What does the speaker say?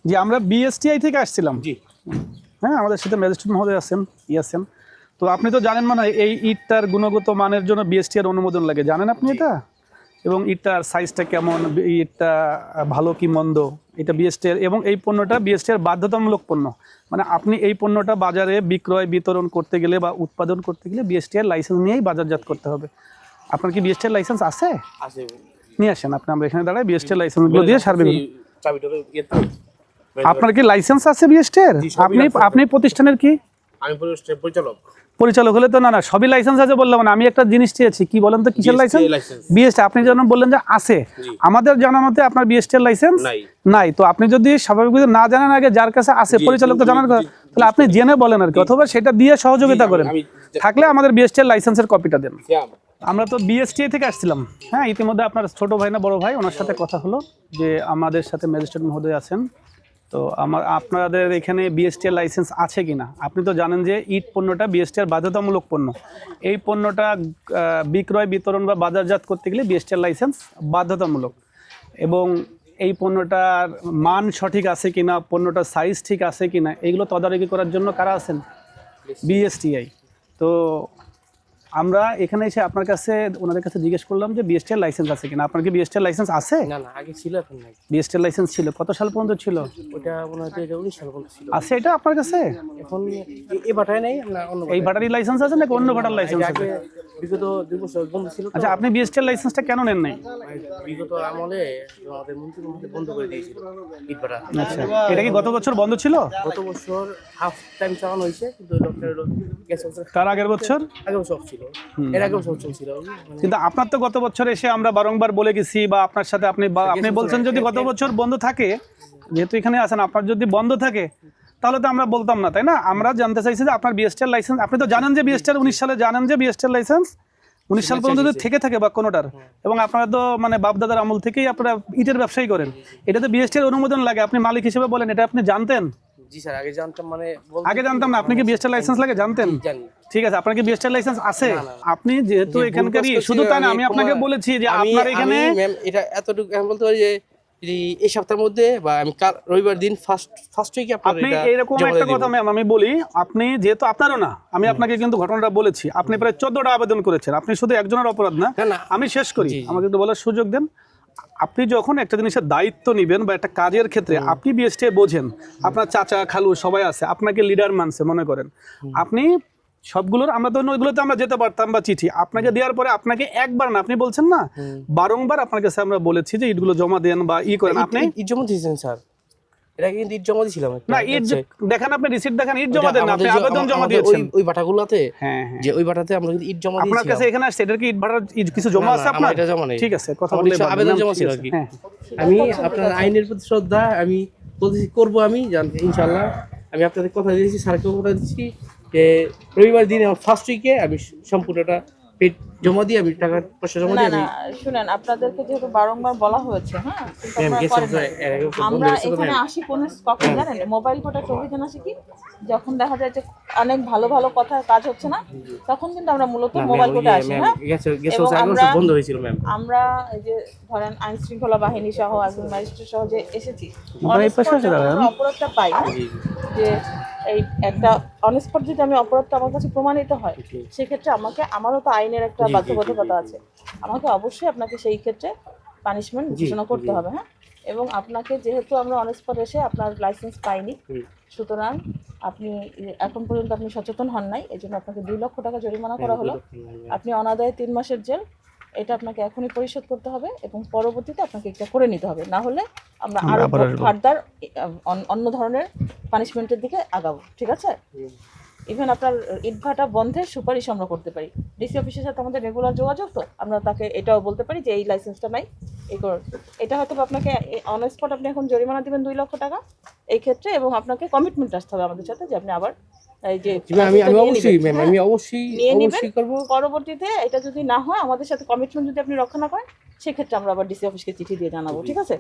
জি, আমরা বিএসটিআই থেকে আসছিলাম। জি হ্যাঁ, আমাদের সাথে ম্যাজিস্ট্রেট মহোদয় আছেন, আছেন। তো আপনি তো জানেন মানে এই ইটটার গুণগত মানের জন্য বিএসটিআর অনুমোদন লাগে, জানেন আপনি এটা? এবং ইটটার সাইজটা কেমন, ইটটা ভালো কি মন্দ, এটা বিএসটিআর, এবং এই পণ্যটা বিএসটিআর বাধ্যতামূলক পণ্য। মানে আপনি এই পণ্যটা বাজারে বিক্রয় বিতরণ করতে গেলে বা উৎপাদন করতে গেলে বিএসটিআর লাইসেন্স নিয়েই বাজারজাত করতে হবে। আপনার কি বিএসটিআর লাইসেন্স আছে? আছে। নিয়ে আসেন, আপনি আমরা এখানে দাঁড়াই বিএসটিআর লাইসেন্সগুলো দিয়ে সার্বিক। আপনার কি লাইসেন্স আছে বিএসটিআর? আপনি প্রতিষ্ঠানের কি? আমি পরিচালক। পরিচালক হলে তো না সবই লাইসেন্স আছে বললাম না। আমি একটা জিনিস চেয়েছি, কি বলেন তো, কিসের লাইসেন্স? বিএসটি। আপনি যেন বললেন যে আছে, আমাদের জানা মতে আপনার বিএসটির লাইসেন্স নাই। তো আপনি যদি স্বাভাবিকভাবে না জানেন আগে যার কাছে আছে পরিচালক তো জানার কথা, তাহলে আপনি জেনে বলেন আর কি, অথবা সেটা দিয়ে সহযোগিতা করেন। থাকলে আমাদের বিএসটির লাইসেন্সের কপিটা দেন। আমরা তো বিএসটিআই থেকে আসছিলাম। হ্যাঁ, ইতিমধ্যে আপনার ছোট ভাই না বড় ভাই, ওনার সাথে কথা হলো যে আমাদের সাথে ম্যাজিস্ট্রেট মহোদয় আছেন, তো আপনাদের এখানে বিএসটিআর লাইসেন্স আছে কিনা। আপনি তো জানেন যে ইট পণ্যটা বিএসটিআর বাধ্যতামূলক পণ্য। এই পণ্যটা বিক্রয় বিতরণ বা বাজারজাত করতে গেলে বিএসটিআর লাইসেন্স বাধ্যতামূলক। এবং এই পণ্যটার মান সঠিক আছে কিনা, পণ্যটার সাইজ ঠিক আছে কিনা, এইগুলো তদারকি করার জন্য কারা আছেন? বিএসটিআই। তো আমরা এখানে এসে আপনার কাছে ওনাদের কাছে জিজ্ঞেস করলাম যে বিএসটিআর লাইসেন্স আছে কিনা। আপনার কি বিএসটিআর লাইসেন্স আছে? না না, আগে ছিল, এখন নাই। বিএসটিআর লাইসেন্স ছিল, কত সাল পর্যন্ত ছিল? ওটা মনে হয় 2019 সাল পর্যন্ত ছিল। আছে এটা আপনার কাছে? এখন এই বাটায় নাই, না অন্য এই ব্যাটারি লাইসেন্স আছে নাকি অন্য ব্যাটারি লাইসেন্স আছে? বিগত 2 বছর বন্ধ ছিল। আচ্ছা, আপনি বিএসটিআর লাইসেন্সটা কেন নেন নাই? বিগত আমলে আমাদের মন্ত্রী মহোদয় বন্ধ করে দিয়েছিল ইট বাটা। আচ্ছা, এটা কি গত বছর বন্ধ ছিল? গত বছর হাফ টাইম চালানো হয়েছে, কিন্তু ডক্টর গেছে বছর। তার আগের বছর? আগের বছর ছিল, এর আগের বছর চলছিল। কিন্তু আপনার তো গত বছর এসে আমরা বারংবার বলে গেছি, বা আপনার সাথে আপনি বলছেন যদি গত বছর বন্ধ থাকে, যেহেতু এখানে আছেন, আপনার যদি বন্ধ থাকে তাহলে তো আমরা বলতাম না, তাই না? আমরা জানতে চাইছি যে আপনার বিএসটিআর লাইসেন্স, আপনি তো জানেন যে বিএসটিআর 19 সালে, জানেন যে বিএসটিআর লাইসেন্স 19 সাল পর্যন্ত যদি থেকে থাকে বা কোনোটার, এবং আপনারা তো মানে বাপদাদার আমল থেকেই আপনারা ইটের ব্যবসায়ী করেন, এটা তো বিএসটিআর অনুমোদন লাগে। আপনি মালিক হিসেবে বলেন, এটা আপনি জানতেন? জি স্যার, আগে জানতাম, মানে আগে জানতাম না। আপনি কি বিএসটিআর লাইসেন্স লাগে জানতেন? জানি। ঠিক আছে, আপনার কি বিএসটিআর লাইসেন্স আছে? আপনি যেহেতু এখানকারই, শুধু তাই না, আমি আপনাকে বলেছি যে আপনার এখানে এটা এতটুকু আমি বলতে পারি যে এই সপ্তাহের মধ্যে বা আমি কাল রবিবার দিন ফার্স্ট উইকে আপনি এরকম একটা কথা ম্যাম আমি বলি, আপনি যেহেতু আপনারও না, আমি আপনাকে কিন্তু ঘটনাটা বলেছি, আপনি প্রায় 14টা আবেদন করেছেন। আপনি শুধু একজনের অপরাধ না। আমি শেষ করি, আমাকে একটু বলার সুযোগ দেন। আপনি যখন একটা জিনিসের দায়িত্ব নেবেন বা একটা কাজের ক্ষেত্রে, আপনি বিএসটিআই বোঝেন, আপনার চাচা খালু সবাই আছে, আপনাকে লিডার মানছে মনে করেন, আপনি সবগুলোর, আমরা তো ওইগুলোতে আমরা যেতে পারতাম বা চিঠি আপনাকে দেওয়ার পরে আপনাকে একবার না, আপনি বলছেন না বারংবার আপনার কাছে আমরা বলেছি যে ইটগুলো জমা দেন বা করেন। আপনি ইট জমা দিয়েছেন স্যার? এটা কিন্তু ইট জমা দিয়েছিলাম না, ইট দেখেন, আপনি রিসিট দেখেন, ইট জমা দেন না, আপনি আবেদন জমা দিয়েছেন ওই বাটাগুলোতে। হ্যাঁ, যে ওই বাটাতে আমরা কিন্তু ইট জমা দিয়েছি। আপনার কাছে এখানে আসছে, এটার কি ইট ভাড়ার কিছু জমা আছে আপনার? এটা জমা নেই। ঠিক আছে, কথা বলে আবেদন জমা ছিল আর কি। আমি আপনার আইনের প্রতি শ্রদ্ধা আমি করব, আমি ইনশাআল্লাহ। আমি আপনাদের কথা দিয়েছি, স্যারকেও কথা দিচ্ছি যে রবিবার দিনে ফার্স্ট উইকে আমি সম্পূর্ণটা পেড জমা দিয়ে, আমি টাকা পয়সা জমা দিয়ে। শুনেন, আপনাদেরকে যেহেতু বারংবার বলা হয়েছে, হ্যাঁ, আমরা এখানে আসি কখন জানেন? মোবাইল কোটার অভিযান আসে কি, যখন দেখা যায় যে অনেক ভালো ভালো কথা কাজ হচ্ছে না, তখন কিন্তু আমরা মূলত মোবাইল কোটা আসি। হ্যাঁ, আমরা এই যে ধরেন আইন শৃঙ্খলা বাহিনী সহ একজন ম্যাজিস্ট্রেট সহ যে এসেছি, অপরাধটা পাই যে এই একটা অনস্পট যদি আমি অপরাধটা আমার কাছে প্রমাণিত হয়, সেক্ষেত্রে আমারও তো আইনের একটা বাধ্যবাধকতা আছে, আমাকে অবশ্যই আপনাকে সেই ক্ষেত্রে পানিশমেন্ট ঘোষণা করতে হবে। হ্যাঁ, এবং আপনাকে যেহেতু আমরা অনস্পট এসে আপনার লাইসেন্স পাইনি, সুতরাং আপনি এখন পর্যন্ত আপনি সচেতন হন নাই, এই জন্য আপনাকে 2 লক্ষ টাকা জরিমানা করা হলো। আপনি অনাদায়ে 3 মাসের জেল, এটা আপনাকে এখনই পরিশোধ করতে হবে এবং পরবর্তীতে আপনাকে এটা করে নিতে হবে, না হলে আমরা আরো ফার্দার অন্য ধরনের পানিশমেন্টের দিকে আগাবো। ঠিক আছে? ইভেন আপনার ইটভাটা বন্ধের সুপারিশ আমরা করতে পারি। ডিসি অফিসের সাথে আমাদের রেগুলার যোগাযোগ, তো আমরা তাকে এটাও বলতে পারি যে এই লাইসেন্সটা নাই, এই করুন। এটা হয়তো আপনাকে অন স্পট আপনি এখন জরিমানা দিবেন 2 লক্ষ টাকা এই ক্ষেত্রে, এবং আপনাকে কমিটমেন্ট আসতে হবে আমাদের সাথে যে আপনি আবার এই যে আমি অবশ্যই করব। পরবর্তীতে এটা যদি না হয়, আমাদের সাথে কমিটমেন্ট যদি আপনি রক্ষা না করেন, সেক্ষেত্রে আমরা আবার ডিসি অফিসকে চিঠি দিয়ে জানাবো। ঠিক আছে?